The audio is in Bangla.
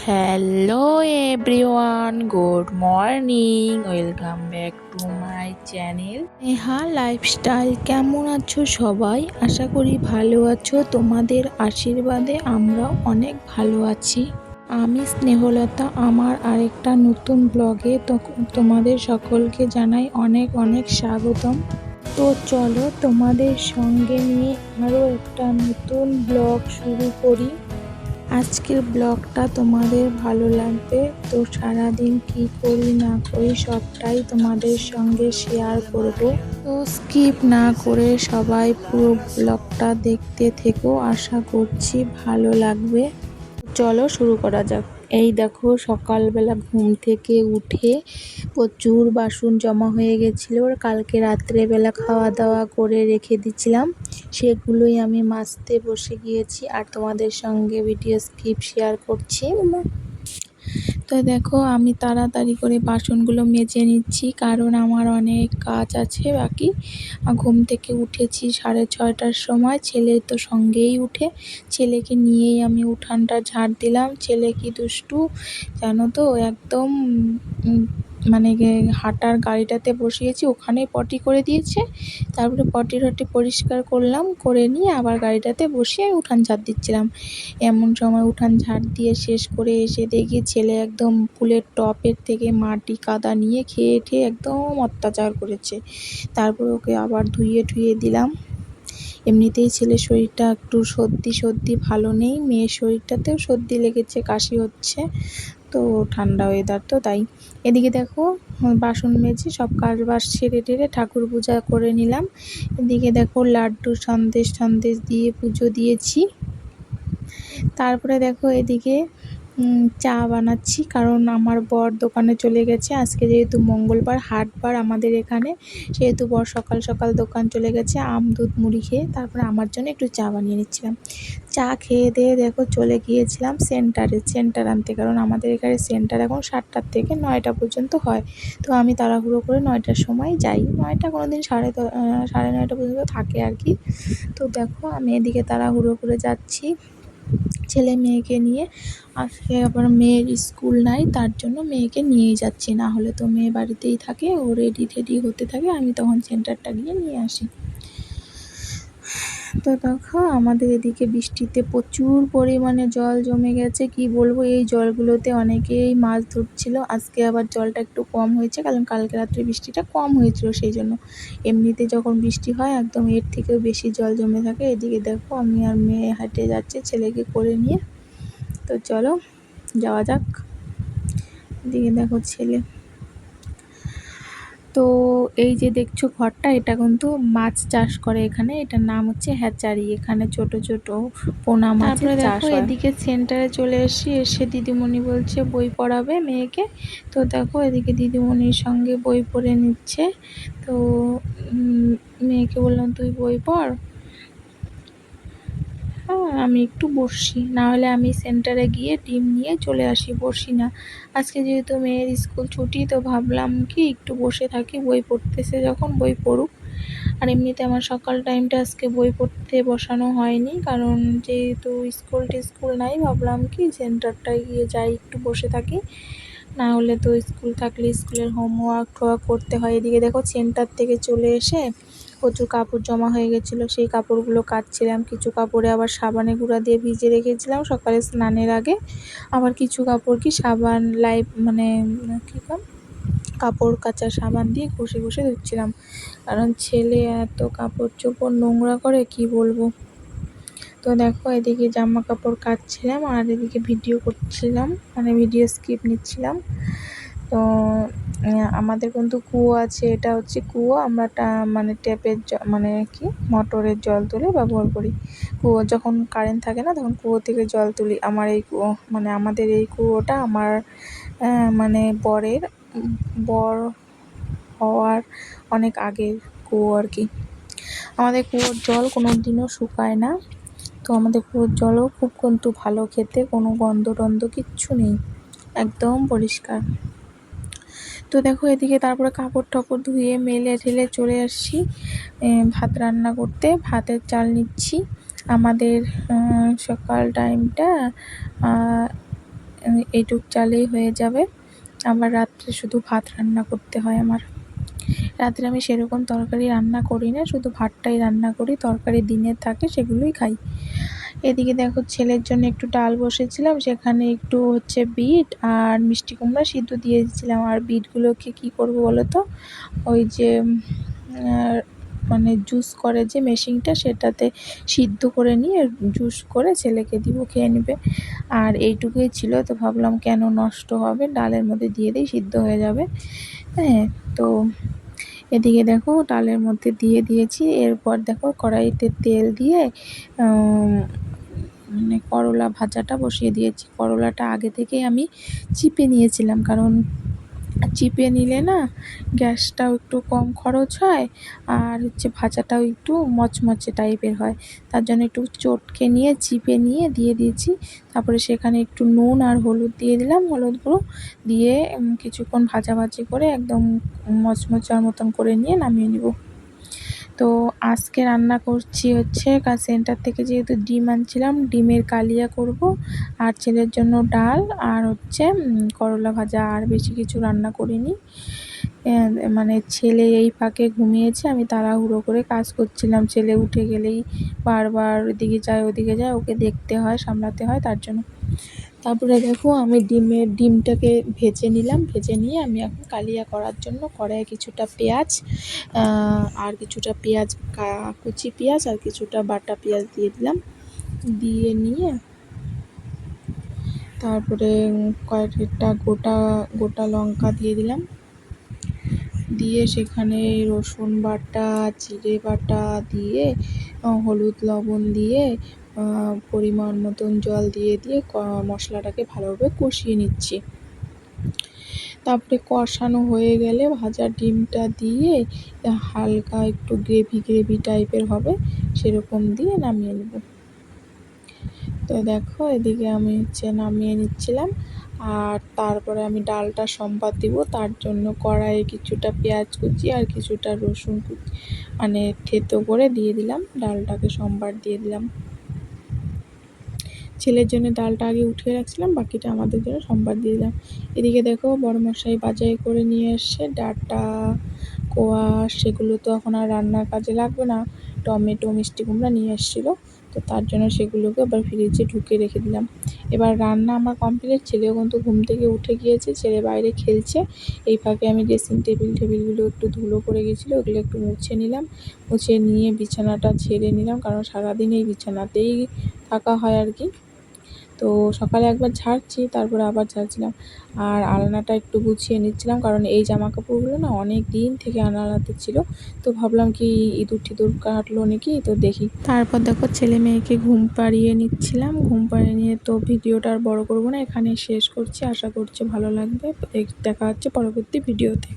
Hello everyone, good morning. Welcome back to my channel Neha lifestyle. কেমন আছো সবাই? আশা করি ভালো আছো। তোমাদের আশীর্বাদে আমরা অনেক ভালো আছি। আমি স্নেহলতা। আমার আরেকটা নতুন ব্লগে তোমাদের সকলকে জানাই অনেক অনেক স্বাগতম। তো চলো তোমাদের সঙ্গে নিয়ে আরও একটা নতুন ব্লগ শুরু করি। আজকের ব্লগটা তোমাদের ভালো লাগবে। তো সারাদিন কি করি না করি সবটাই তোমাদের সঙ্গে শেয়ার করব। তো স্কিপ না করে সবাই পুরো ব্লগটা দেখতে থেকো, আশা করছি ভালো লাগবে। চলো শুরু করা যাক। এই দেখো, সকালবেলা ঘুম থেকে উঠে প্রচুর বাসন জমা হয়ে গেছিলো। কালকে রাত্রেবেলা খাওয়া দাওয়া করে রেখে দিচ্ছিলাম, সেগুলোই আমি মাজতে বসে গিয়েছি আর তোমাদের সঙ্গে ভিডিও স্কিপ শেয়ার করছি। তো দেখো, আমি তাড়াতাড়ি করে বাসনগুলো মেজে নিচ্ছি, কারণ আমার অনেক কাজ আছে বাকি। ঘুম থেকে উঠেছি 6:30টার সময়। ছেলে তো সঙ্গেই উঠে, ছেলেকে নিয়েই আমি উঠানটা ঝাড় দিলাম। ছেলে কি দুষ্টু জানো তো, একদম মানে হাঁটার গাড়িটাতে বসিয়েছি, ওখানেই পটি করে দিয়েছে। তারপরে পটি পরিষ্কার করলাম, করে নিয়ে আবার গাড়িটাতে বসিয়ে উঠান ঝাড় দিচ্ছিলাম। এমন সময় উঠান ঝাড় দিয়ে শেষ করে এসে দেখি ছেলে একদম ফুলের টপের থেকে মাটি কাদা নিয়ে খেয়ে ঠেয়ে একদম অত্যাচার করেছে। তারপর ওকে আবার ধুইয়ে ঠুইয়ে দিলাম। এমনিতেই ছেলের শরীরটা একটু সর্দি ভালো নেই, মেয়ের শরীরটাতেও সর্দি লেগেছে, কাশি হচ্ছে। তো ঠান্ডা ওয়েদার তো তাই। এদিকে দেখো, বাসন মেজে সব কাজ বাজ সেরে টেরে ঠাকুর পূজা করে নিলাম। এদিকে দেখো, লাড্ডু সন্দেশ দিয়ে পুজো দিয়েছি। তারপরে দেখো এদিকে চা বানাচ্ছি, কারণ আমার বর দোকানে চলে গেছে। আজকে যেহেতু মঙ্গলবার, হাটবার আমাদের এখানে, সেহেতু বর সকাল সকাল দোকান চলে গেছে আম দুধ মুড়ি খেয়ে। তারপরে আমার জন্য একটু চা বানিয়ে নিচ্ছিলাম। চা খেয়ে দিয়ে দেখো চলে গিয়েছিলাম সেন্টার আনতে, কারণ আমাদের এখানে সেন্টার এখন 7টার থেকে 9টা পর্যন্ত হয়। তো আমি তাড়াহুড়ো করে 9টার সময় যাই, 9টা কোনো দিন 9:30 পর্যন্ত থাকে আর কি। তো দেখো আমি এদিকে তাড়াহুড়ো করে যাচ্ছি ছেলে মেয়েকে নিয়ে। আজকে আবার মেয়ের স্কুল নাই, তার জন্য মেয়েকে নিয়েই যাচ্ছি, না হলে তো মেয়ে বাড়িতেই থাকে, ও রেডি টেডি হতে থাকে, আমি তখন সেন্টারটা গিয়ে নিয়ে আসি। তো দেখো আমাদের এদিকে বৃষ্টিতে প্রচুর পরিমাণে জল জমে গেছে, কি বলবো। এই জলগুলোতে অনেকেই মাছ ধরছিল। আজকে আবার জলটা একটু কম হয়েছে, কারণ কালকে রাত্রে বৃষ্টিটা কম হয়েছিল, সেই জন্য। এমনিতে যখন বৃষ্টি হয় একদম এর থেকেও বেশি জল জমে থাকে। এদিকে দেখো আমি আর মেয়ে হাঁটে যাচ্ছে ছেলেকে করে নিয়ে। তো চলো যাওয়া যাক। এদিকে দেখো ছেলে। তো এই যে দেখছো ঘরটা, এটা কিন্তু মাছ চাষ করে এখানে, এটার নাম হচ্ছে হ্যাচারি। এখানে ছোট ছোট পোনা মাছের চাষ হয়। এদিকে সেন্টারে চলে এসে দিদিমণি বলছে বই পড়াবে মেয়েকে। তো দেখো এদিকে দিদিমণির সঙ্গে বই পড়ে নিচ্ছে। তো মেয়েকে বললাম তুই বই পড়, হ্যাঁ আমি একটু বসি, না হলে আমি সেন্টারে গিয়ে ডিম নিয়ে চলে আসি, বসি না। আজকে যেহেতু মেয়ের স্কুল ছুটি, তো ভাবলাম কি একটু বসে থাকি, বই পড়তেছে যখন বই পড়ুক। আর এমনিতে আমার সকাল টাইমটা আজকে বই পড়তে বসানো হয়নি, কারণ যেহেতু স্কুল নাই, ভাবলাম কি সেন্টারটায় গিয়ে যাই একটু বসে থাকি, না হলে তো স্কুল থাকলে স্কুলের হোমওয়ার্ক করতে হয়। এদিকে দেখো সেন্টার থেকে চলে এসে প্রচুর কাপড় জমা হয়ে গেছিলো, সেই কাপড়গুলো কাচছিলাম। কিছু কাপড়ে আবার সাবানে গুঁড়া দিয়ে ভিজে রেখেছিলাম সকালে স্নানের আগে। আবার কিছু কাপড় কি সাবান মানে কাপড় কাচার সাবান দিয়ে ঘষে ঘষে ধুচ্ছিলাম, কারণ ছেলে এত কাপড় চোপড় নোংরা করে কি বলবো। তো দেখো এদিকে জামা কাপড় কাচছিলাম আর এদিকে ভিডিও করছিলাম, মানে ভিডিও স্কিপ নিচ্ছিলাম। তো আমাদের কিন্তু কুয়ো আছে, এটা হচ্ছে কুয়ো। আমরা মানে ট্যাপের মানে কি মোটরের জল তুলে ব্যবহার করি। কুয়ো যখন কারেন্ট থাকে না, তখন কুয়ো থেকে জল তুলি। আমার এই কুয়ো, মানে আমাদের এই কুয়োটা আমার মানে বর হওয়ার অনেক আগের কুয়ো আর কি। আমাদের কুয়োর জল কোনো দিনও শুকায় না। তো আমাদের কুয়োর জলও খুব কিন্তু ভালো, খেতে কোনো গন্ধ টন্ধ কিচ্ছু নেই, একদম পরিষ্কার। তো দেখো এদিকে তারপরে কাপড় টাপড় ধুয়ে মেলে ঠেলে চলে আসছি ভাত রান্না করতে। ভাতের চাল নিচ্ছি। আমাদের সকাল টাইমটা এইটুক চালেই হয়ে যাবে। আবার রাত্রে শুধু ভাত রান্না করতে হয় আমার। রাত্রে আমি সেরকম তরকারি রান্না করি না, শুধু ভাতটাই রান্না করি, তরকারি দিনের থাকে সেগুলোই খাই। এদিকে দেখো ছেলের জন্য একটু ডাল বসেছিলাম, সেখানে একটু বিট আর মিষ্টি কুমড়া সিদ্ধ দিয়ে দিয়েছিলাম। আর বিটগুলোকে কি করব বলো তো, ওই যে মানে জুস করে যে মেশিনটা, সেটাতে সিদ্ধ করে নিয়ে জুস করে ছেলেকে দিব, খেয়ে নেবে। আর এইটুকুই ছিল, তো ভাবলাম কেন নষ্ট হবে, ডালের মধ্যে দিয়ে দিই, সিদ্ধ হয়ে যাবে। হ্যাঁ, তো এদিকে দেখো ডালের মধ্যে দিয়ে দিয়েছি। এরপর দেখো কড়াইতে তেল দিয়ে মানে করলা ভাজাটা বসিয়ে দিয়েছি। করলাটা আগে থেকেই আমি চিপে নিয়েছিলাম, কারণ চিপে নিলে না গ্যাসটাও একটু কম খরচ হয়, আর ভাজাটাও একটু মচমচে টাইপের হয়। তার জন্য একটু চটকে নিয়ে চিপে নিয়ে দিয়ে দিয়েছি। তারপরে সেখানে একটু নুন আর হলুদ দিয়ে দিলাম, হলুদ গুঁড়ো দিয়ে কিছুক্ষণ ভাজাভাজি করে একদম মচমচার মতন করে নিয়ে নামিয়ে নিব। তো আজকে রান্না করছি সেন্টার থেকে যেহেতু ডিম আনছিলাম, ডিমের কালিয়া করব, আর ছেলের জন্য ডাল আর করলা ভাজা। আর বেশি কিছু রান্না করিনি। মানে ছেলে এই ফাঁকে ঘুমিয়েছে, আমি তাড়াহুড়ো করে কাজ করছিলাম। ছেলে উঠে গেলেই বারবার ওদিকে যায় ওদিকে যায়, ওকে দেখতে হয়, সামলাতে হয়, তার জন্য। তারপরে দেখো আমি ডিমটাকে ভেজে নিলাম, ভেজে নিয়ে আমি এখন কালিয়া করার জন্য কড়াইয়ে কিছুটা পেঁয়াজ আর কিছুটা পেঁয়াজ, কুচি পেঁয়াজ আর কিছুটা বাটা পেঁয়াজ দিয়ে দিলাম। দিয়ে নিয়ে তারপরে কয়েকটা গোটা গোটা লঙ্কা দিয়ে দিলাম। দিয়ে সেখানে রসুন বাটা, জিরে বাটা দিয়ে, হলুদ লবণ দিয়ে, পরিমাণ মতন জল দিয়ে মশলাটাকে ভালোভাবে কষিয়ে নিচ্ছি। তারপরে কষানো হয়ে গেলে ভাজা ডিমটা দিয়ে হালকা একটু গ্রেভি টাইপের হবে, সেরকম দিয়ে নামিয়ে নেব। তো দেখো এদিকে আমি নামিয়ে নিচ্ছিলাম। আর তারপরে আমি ডালটা সম্বাদ দিব, তার জন্য কড়াইয়ে কিছুটা পেঁয়াজ কুচি আর কিছুটা রসুন কুচি মানে থেতো করে দিয়ে দিলাম, ডালটাকে সম্বার দিয়ে দিলাম। ছেলের জন্য ডালটা আগে উঠিয়ে রাখছিলাম, বাকিটা আমাদের জন্য সম্বার দিয়ে দিলাম। এদিকে দেখো বড়মশাই বাজার করে নিয়ে এসছে ডাঁটা, কোয়াশ, সেগুলো তো এখন আর রান্নার কাজে লাগবে না। টমেটো, মিষ্টি কুমড়া নিয়ে এসেছিলো, তো তার জন্য সেগুলোকে এবার ফ্রিজে ঢুকে রেখে দিলাম। এবার রান্না আমার কমপ্লিট। ছেলেও কিন্তু ঘুম থেকে উঠে গিয়েছে, ছেলে বাইরে খেলছে। এই ফাঁকে আমি ড্রেসিং টেবিলগুলো একটু ধুলো পড়ে গেছিলো, ওগুলো একটু মুছে নিলাম। মুছে নিয়ে বিছানাটা ঝেড়ে নিলাম, কারণ সারাদিন এই বিছানাতেই থাকা হয় আর কি। তো সকালে একবার ঝাড়ছি, তারপরে আবার ঝাড়ছিলাম। আর আলনাটা একটু গুছিয়ে নিচ্ছিলাম, কারণ এই জামা কাপড়গুলো না অনেক দিন থেকে আলনাতে ছিল। তো ভাবলাম কি ইঁদুর টিঁদুর কাটলো নাকি, তো দেখি। তারপর দেখো ছেলে মেয়েকে ঘুম পাড়িয়ে নিচ্ছিলাম। ঘুম পাড়িয়ে নিয়ে তো ভিডিওটা আর বড় করবো না, এখানে শেষ করছি। আশা করছি ভালো লাগবে। দেখা হচ্ছে পরবর্তী ভিডিওতে।